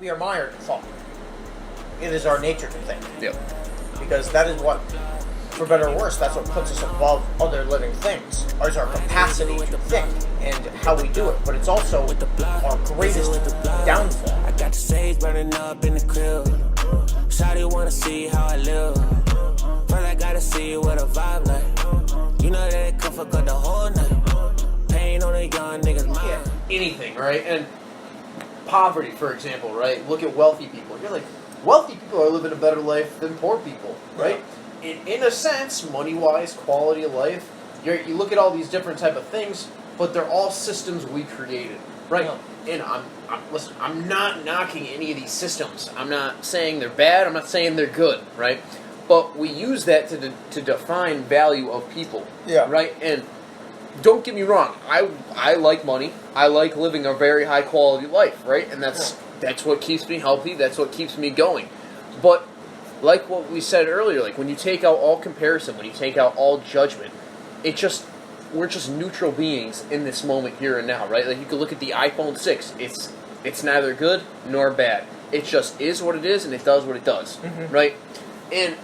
we are mired in thought. It is our nature to think. Yep. Because that is what, for better or worse, that's what puts us above other living things. Is our capacity to think and how we do it. But it's also our greatest downfall. I got the sage burning up in the crib. Shawty wanna see how I live. First I gotta see what a vibe like. You know that it come for good the whole night. Pain on a young nigga's mind. Anything, right? And poverty, for example, right? Look at wealthy people. You're like, wealthy people are living a better life than poor people, right? In a sense, money-wise, quality of life, you look at all these different type of things, but they're all systems we created, right? And listen, I'm not knocking any of these systems. I'm not saying they're bad. I'm not saying they're good, right? But we use that to define value of people, right? And don't get me wrong, I like money. I like living a very high quality life, right? And that's what keeps me healthy. That's what keeps me going. But like what we said earlier, like when you take out all comparison, when you take out all judgment, we're just neutral beings in this moment here and now, right? Like you could look at the iPhone 6. It's neither good nor bad. It just is what it is and it does what it does, right? And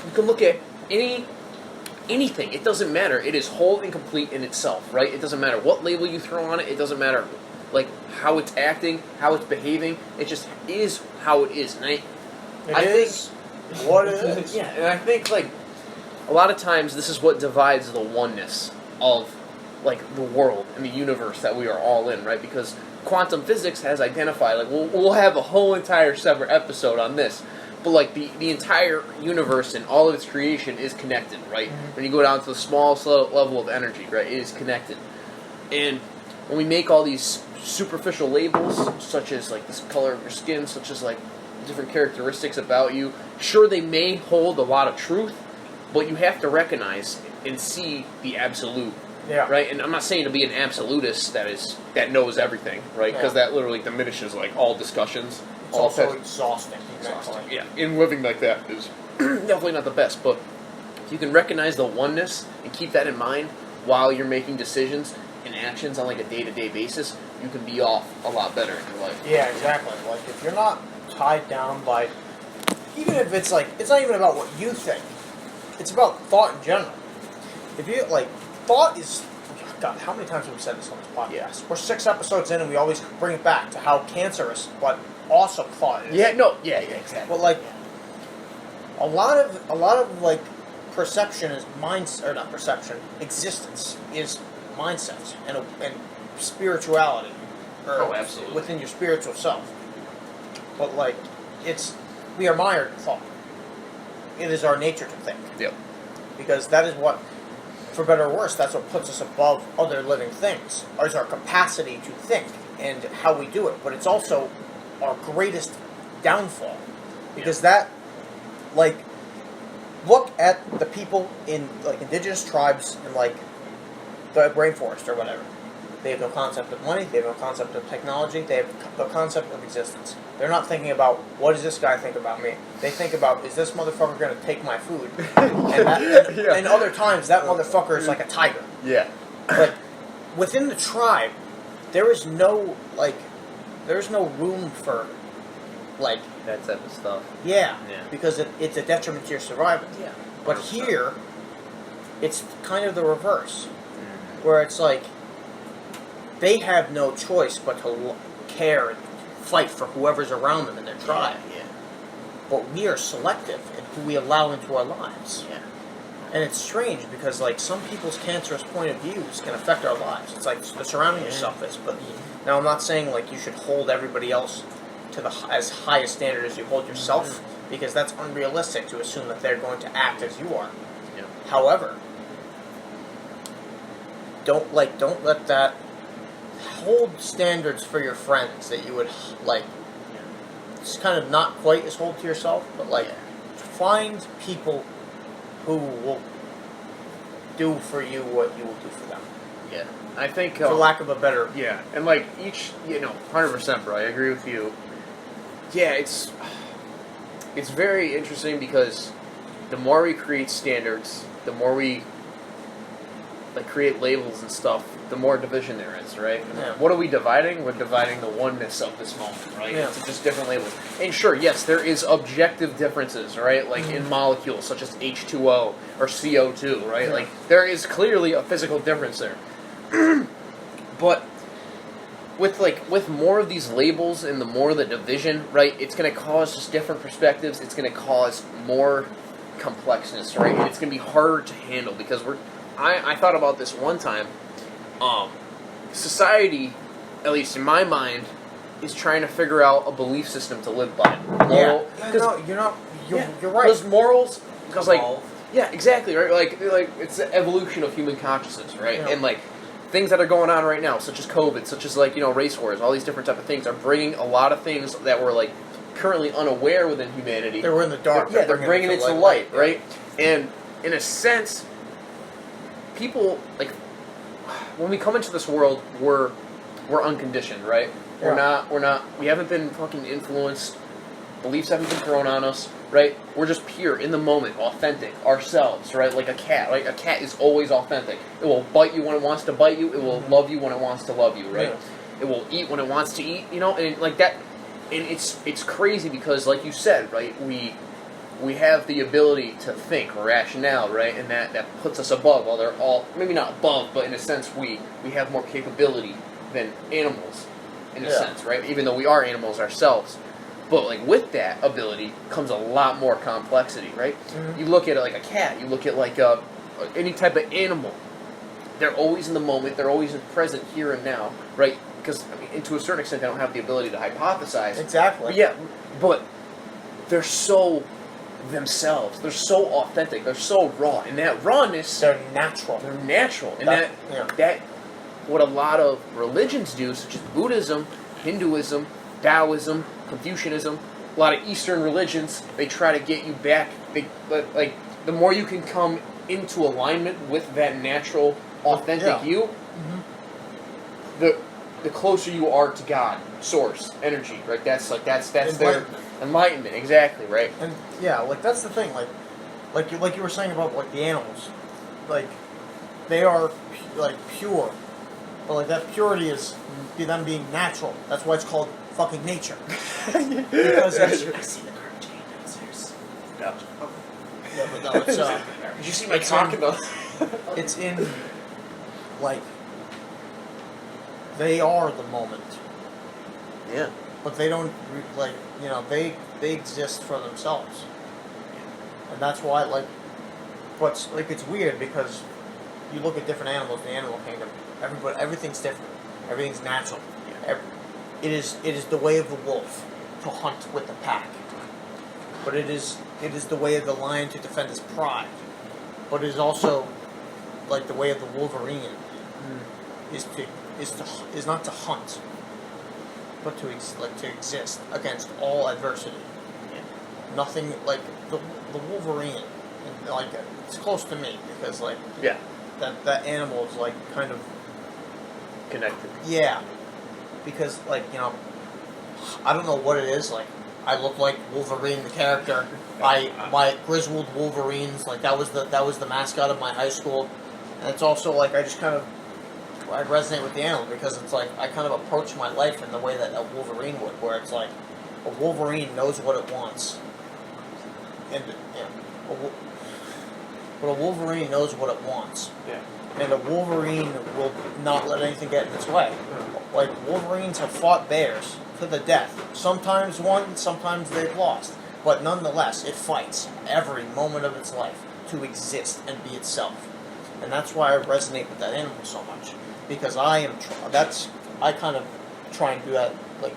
you can look at anything. It doesn't matter. It is whole and complete in itself, right? It doesn't matter what label you throw on it. It doesn't matter like how it's acting, how it's behaving. It just is how it is. And I think what it is. Yeah, and I think like a lot of times this is what divides the oneness of like the world and the universe that we are all in, right? Because quantum physics has identified, like we'll have a whole entire separate episode on this, but like the entire universe and all of its creation is connected, right? When you go down to the smallest level of energy, right, it is connected. And when we make all these superficial labels, such as like this color of your skin, such as like different characteristics about you, sure they may hold a lot of truth, but you have to recognize and see the absolute, right? And I'm not saying to be an absolutist that knows everything, right? Because that literally diminishes like all discussions. It's also exhausting. Yeah, and living like that is definitely not the best. But if you can recognize the oneness and keep that in mind while you're making decisions and actions on like a day-to-day basis, you can be off a lot better in your life. Yeah, exactly. Like if you're not tied down by, even if it's like, it's not even about what you think. It's about thought in general. If you, like, thought is, God, how many times have we said this on this podcast? Yeah. We're 6 episodes in and we always bring it back to how cancerous but awesome thought is. Yeah, exactly. But like, a lot of like, perception is mindset, or not perception, existence is mindset and spirituality. Or absolutely. Within your spiritual self. But like, we are mired in thought. It is our nature to think. Yep. Because that is what, for better or worse, that's what puts us above other living things. Is our capacity to think and how we do it. But it's also our greatest downfall. Because that, like, look at the people in, like, indigenous tribes in, like, the rainforest or whatever. They have no concept of money, they have no concept of technology, they have no concept of existence. They're not thinking about, what does this guy think about me? They think about, is this motherfucker going to take my food? And other times, that motherfucker is like a tiger. Yeah. Like, within the tribe, there is no, like, there's no room for, like... that type of stuff. Yeah. Because it's a detriment to your survival. Yeah. But here, it's kind of the reverse. Where it's like, they have no choice but to care and fight for whoever's around them in their tribe. Yeah. But we are selective in who we allow into our lives. Yeah. And it's strange because, like, some people's cancerous point of views can affect our lives. It's like the surrounding yourself is. But now, I'm not saying, like, you should hold everybody else to as high a standard as you hold yourself, because that's unrealistic to assume that they're going to act as you are. Yeah. However, don't let that hold standards for your friends that you would, like, it's kind of not quite as hold to yourself, but, like, find people who will do for you what you will do for them. Yeah. I think... for lack of a better... Yeah. And, like, 100%, bro, I agree with you. Yeah, it's very interesting because the more we create standards, the more we like create labels and stuff, the more division there is, right? Yeah. What are we dividing? We're dividing the oneness of this moment, right? Yeah. Into just different labels. And sure, yes, there is objective differences, right? Like in molecules such as H2O or CO2, right? Yeah. Like there is clearly a physical difference there. But with more of these labels and the more of the division, right, it's going to cause just different perspectives. It's going to cause more complexness, right? And it's going to be harder to handle because I thought about this one time. Society, at least in my mind, is trying to figure out a belief system to live by. No, you're right. Because morals, because like, Evolve. yeah, exactly, right? Like it's the evolution of human consciousness, right? Yeah. And like things that are going on right now, such as COVID, such as like race wars, all these different type of things are bringing a lot of things that were like currently unaware within humanity. They were in the dark. Yeah, they're bringing it to light, right? And in a sense, people like when we come into this world, we're unconditioned, right? Yeah. We haven't been fucking influenced. Beliefs haven't been thrown on us, right? We're just pure, in the moment, authentic, ourselves, right? Like a cat, right? A cat is always authentic. It will bite you when it wants to bite you. It will love you when it wants to love you, right? Yeah. It will eat when it wants to eat, and like that. And it's crazy because, like you said, right? We have the ability to think, rationale, right? And that puts us above. Well, they're all, maybe not above, but in a sense, we have more capability than animals, in a Yeah. sense, right? Even though we are animals ourselves. But like with that ability comes a lot more complexity, right? Mhm. You look at it like a cat. You look at like any type of animal. They're always in the moment. They're always present here and now, right? Because and to a certain extent, they don't have the ability to hypothesize. Exactly. But yeah, but they're so themselves. They're so authentic. They're so raw, and that rawness, They're natural. they're natural, and Yeah. that what a lot of religions do, such as Buddhism, Hinduism, Taoism, Confucianism, a lot of Eastern religions, they try to get you back. Like the more you can come into alignment with that natural, authentic Yeah. you, the closer you are to God, Source, energy, right? That's their Enlightenment. enlightenment, exactly, right? And yeah, like that's the thing. Like you were saying about like the animals, like they are like pure, but like that purity is them being natural. That's why it's called fucking nature. Because I it's, see the cartoon downstairs. yeah, but no, it's Did you see my It's cock in- in the... it's in like they are the moment, Yeah. but they don't like they exist for themselves, and that's why like, but like it's weird because you look at different animals in the animal kingdom. Everything's different. Everything's natural. It is the way of the wolf to hunt with the pack, but it is the way of the lion to defend his pride, but it is also like the way of the wolverine is not to hunt, but to exist against all adversity. Nothing like the Wolverine, and like it's close to me because like Yeah. that animal is like kind of Connected. yeah, because like I don't know what it is like. I look like Wolverine the character. My Griswold Wolverines, like that was the mascot of my high school, and it's also like I resonate with the animal because it's like I kind of approach my life in the way that a Wolverine would, where it's like a Wolverine knows what it wants, and but a Wolverine knows what it wants, Yeah. and a Wolverine will not let anything get in its way. Like Wolverines have fought bears to the death. Sometimes won, sometimes they've lost, but nonetheless, it fights every moment of its life to exist and be itself, and that's why I resonate with that animal so much. Because I kind of try and do that, like,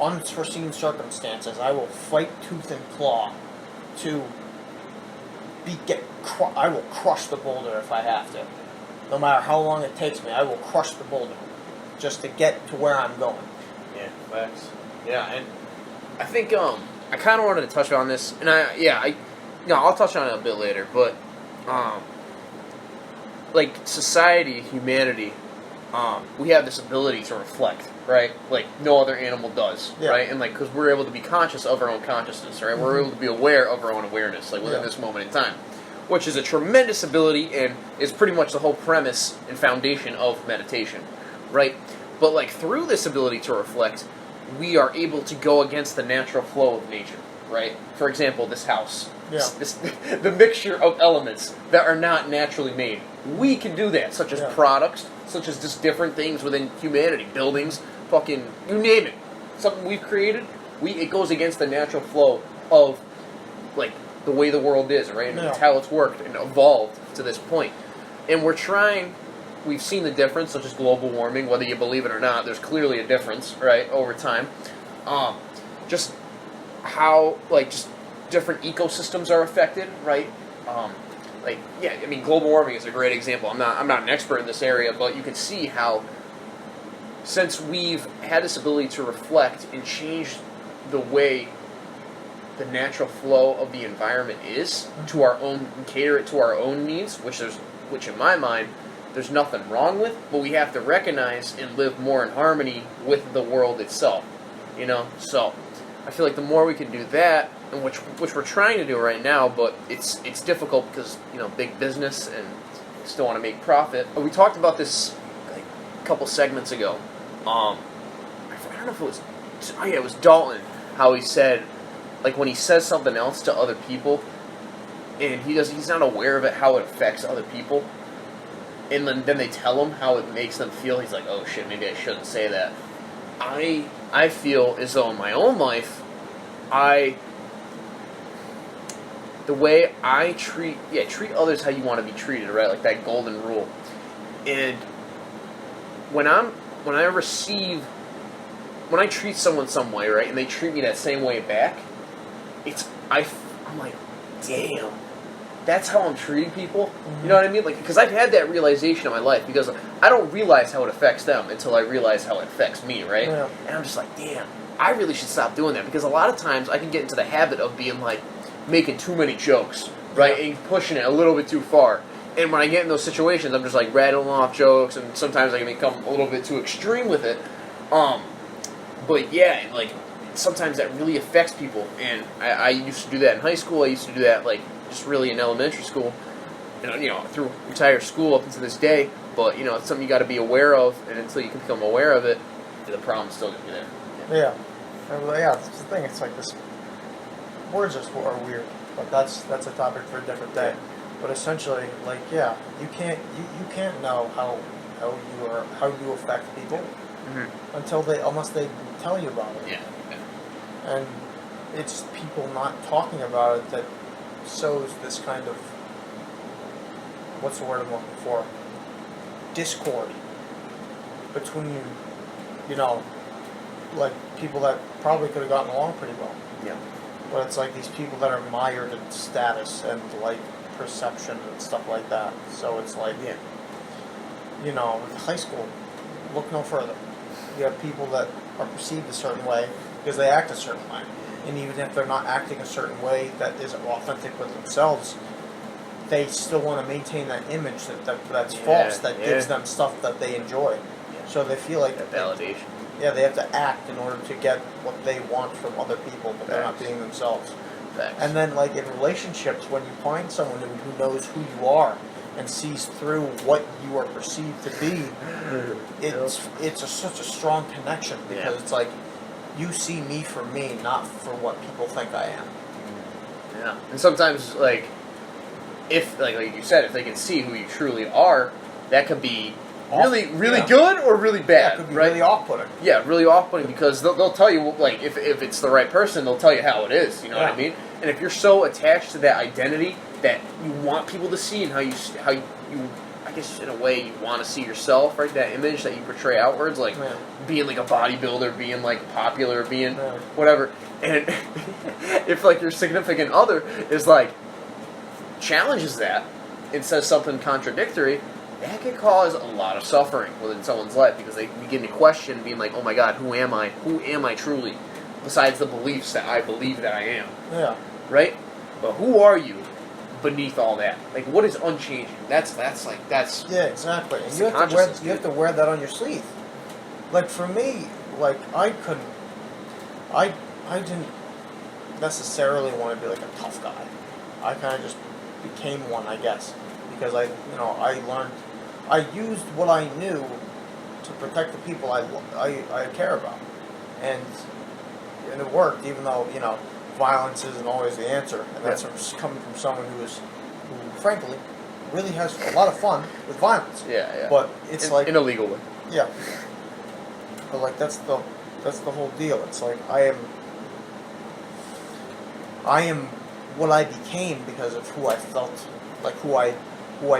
unforeseen circumstances. I will fight tooth and claw to I will crush the boulder if I have to. No matter how long it takes me, I will crush the boulder just to get to where I'm going. Yeah, facts. Yeah, and I think I kind of wanted to touch on this, and I'll touch on it a bit later, but like society, humanity, we have this ability to reflect, right? Like no other animal does, Yeah. right? And like because we're able to be conscious of our own consciousness, right? We're able to be aware of our own awareness, like within Yeah. this moment in time. which is a tremendous ability and is pretty much the whole premise and foundation of meditation, right? But like through this ability to reflect, we are able to go against the natural flow of nature, right? For example, this house, Yeah. the mixture of elements that are not naturally made. We can do that, such as Yeah. products, such as just different things within humanity, buildings, fucking, you name it. Something we've created, it goes against the natural flow of, like, the way the world is, right? And Yeah. it's how it's worked and evolved to this point. And we've seen the difference, such as global warming, whether you believe it or not, there's clearly a difference, right, over time. Just how, like, just different ecosystems are affected, right? Global warming is a great example. I'm not an expert in this area, but you can see how, since we've had this ability to reflect and change the way the natural flow of the environment is to our own, cater it to our own needs, which in my mind, there's nothing wrong with, but we have to recognize and live more in harmony with the world itself, So I feel like the more we can do that, and which we're trying to do right now, but it's difficult because big business and still want to make profit. We talked about this like a couple segments ago. I don't know if it was Dalton, how he said, like when he says something else to other people, and he's not aware of it, how it affects other people, and then they tell him how it makes them feel. He's like, oh shit, maybe I shouldn't say that. I feel as though in my own life, the way I treat others how you want to be treated, right? Like that golden rule. And when I treat someone some way, right, and they treat me that same way back, I'm like, damn, that's how I'm treating people. You know what I mean? Like, because I've had that realization in my life, because I don't realize how it affects them until I realize how it affects me, right? Yeah. And I'm just like, damn, I really should stop doing that, because a lot of times I can get into the habit of being like, making too many jokes, right, and pushing it a little bit too far. And when I get in those situations, I'm just like rattling off jokes, and sometimes I can become a little bit too extreme with it. But yeah, like sometimes that really affects people. And I used to do that in high school. I used to do that like just really in elementary school, and through entire school up until this day. But it's something you got to be aware of, and until you can become aware of it, the problem's still gonna be there. Yeah. That's the thing. It's like this. Words are weird, but that's a topic for a different day. But essentially, like, yeah, you can't know how you affect people unless they tell you about it. Yeah. And it's people not talking about it that sows this kind of, what's the word I'm looking for? Discord between, like people that probably could have gotten along pretty well. Yeah. But it's like these people that are mired in status and like perception and stuff like that. So it's like, with high school, look no further. You have people that are perceived a certain way because they act a certain way. And even if they're not acting a certain way that is authentic with themselves, they still want to maintain that image that's false, that gives them stuff that they enjoy. Yeah. So they feel like That validation. they have to act in order to get what they want from other people, but they're not Facts. being themselves. Facts. And then, like in relationships, when you find someone who knows who you are and sees through what you are perceived to be, it's such a strong connection because it's like you see me for me, not for what people think I am. Yeah, and sometimes like you said, if they can see who you truly are, that could be really good or really bad, Yeah, it could be right? really off-putting. Yeah, really off-putting because they'll tell you, like, if it's the right person, they'll tell you how it is, you know what I mean? And if you're so attached to that identity that you want people to see and how you I guess in a way you want to see yourself, right? That image that you portray outwards, like being like a bodybuilder, being like popular, being whatever. And if like your significant other is like challenges that and says something contradictory, that can cause a lot of suffering within someone's life because they begin to question, being like, oh my God, who am I? Who am I truly? Besides the beliefs that I believe that I am. Yeah. Right? But who are you beneath all that? Like, what is unchanging? That's Yeah, exactly. And It's you the have consciousness, to wear that on your sleeve. Like for me, like I didn't necessarily want to be like a tough guy. I kind of just became one, I guess, because I learned, I used what I knew to protect the people I care about, and it worked, even though violence isn't always the answer, and that's coming from someone who frankly really has a lot of fun with violence. Yeah. But it's in a legal way. yeah. But like that's the whole deal. It's like I am what I became because of who I felt, like who I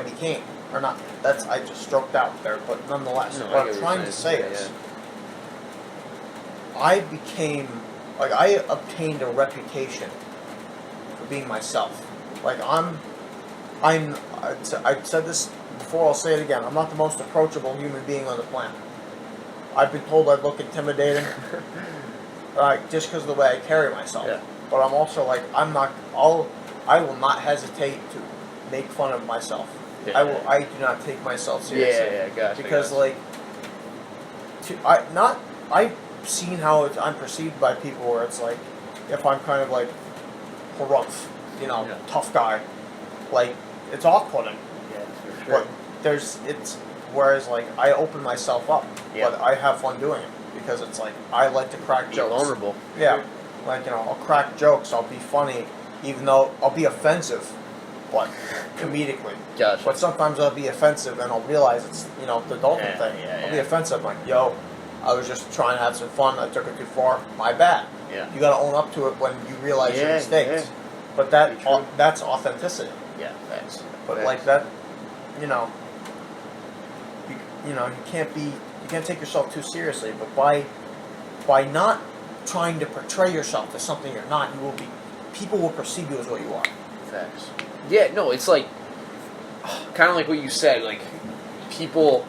became, or not. That's I just stroked out there, but nonetheless, No, I what get I'm what trying you're to saying. say is, I became like I obtained a reputation for being myself. Like I said this before. I'll say it again. I'm not the most approachable human being on the planet. I've been told I look intimidating, just because of the way I carry myself. Yeah. But I'm also like I will not hesitate to make fun of myself. Yeah. I do not take myself seriously. Yeah, gotcha. Because I've seen how I'm perceived by people where it's like if I'm kind of like harumph, tough guy, like it's off-putting. Yeah, for sure. But whereas like I open myself up, Yeah. but I have fun doing it because it's like I like to crack Be jokes. vulnerable. Yeah, like I'll crack jokes. I'll be funny, even though I'll be offensive, but comedically. Gotcha. But sometimes I'll be offensive and I'll realize it's the Dolphin Yeah, thing. yeah, I'll be yeah. offensive, like yo, I was just trying to have some fun. I took it too far. My bad. Yeah. You got to own up to it when you realize your Yeah, mistakes. yeah. But Be true. that's authenticity. Yeah, thanks. But Thanks. like that, you can't take yourself too seriously. But by not trying to portray yourself as something you're not, people will perceive you as what you are. Facts. Yeah, no, it's like kind of like what you said. Like people,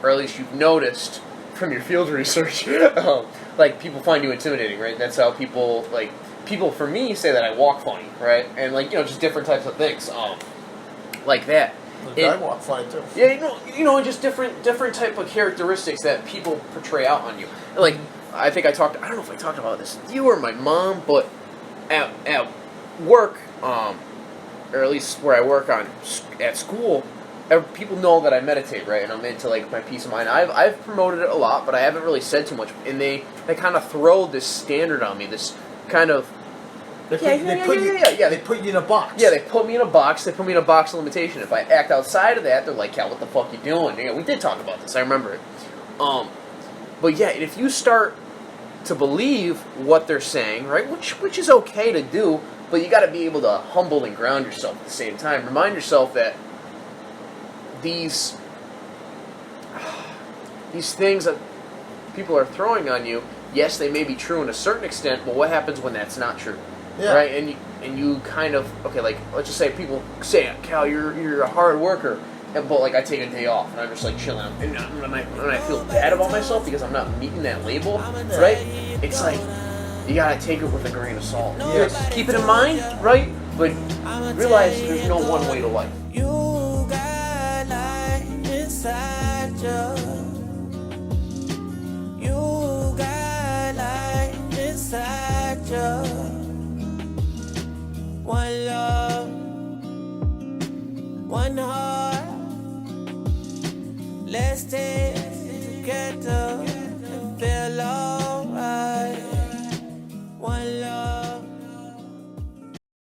or at least you've noticed from your field research, like people find you intimidating, right? That's how people for me say that I walk funny, right? And just different types of things, like that. I walk funny too. Yeah, just different type of characteristics that people portray out on you. Like I think I don't know if I talked about this with you or my mom, but at work, or at least where I work at school, people know that I meditate, right? And I'm into my peace of mind. I've promoted it a lot, but I haven't really said too much. And they kind of throw this standard on me, this kind of They put you in a box. yeah, they put me in a box. They put me in a box of limitation. If I act outside of that, they're like, "Cal, what the fuck you doing?" Yeah, we did talk about this. I remember it. But yeah, if you start to believe what they're saying, right, which is okay to do, but you got to be able to humble and ground yourself at the same time. Remind yourself that these things that people are throwing on you, yes, they may be true in a certain extent, but what happens when that's not true? Yeah. Right? And you kind of, okay, let's just say people say, "Cal, you're a hard worker," but I take a day off and I'm just chilling, and when I feel bad about myself because I'm not meeting that label, right? It's like you gotta take it with a grain of salt. Yes. Keep it in mind, right? But realize there's no one way to life. You got light inside you. You got light inside you. One love, one heart. Let's stay together.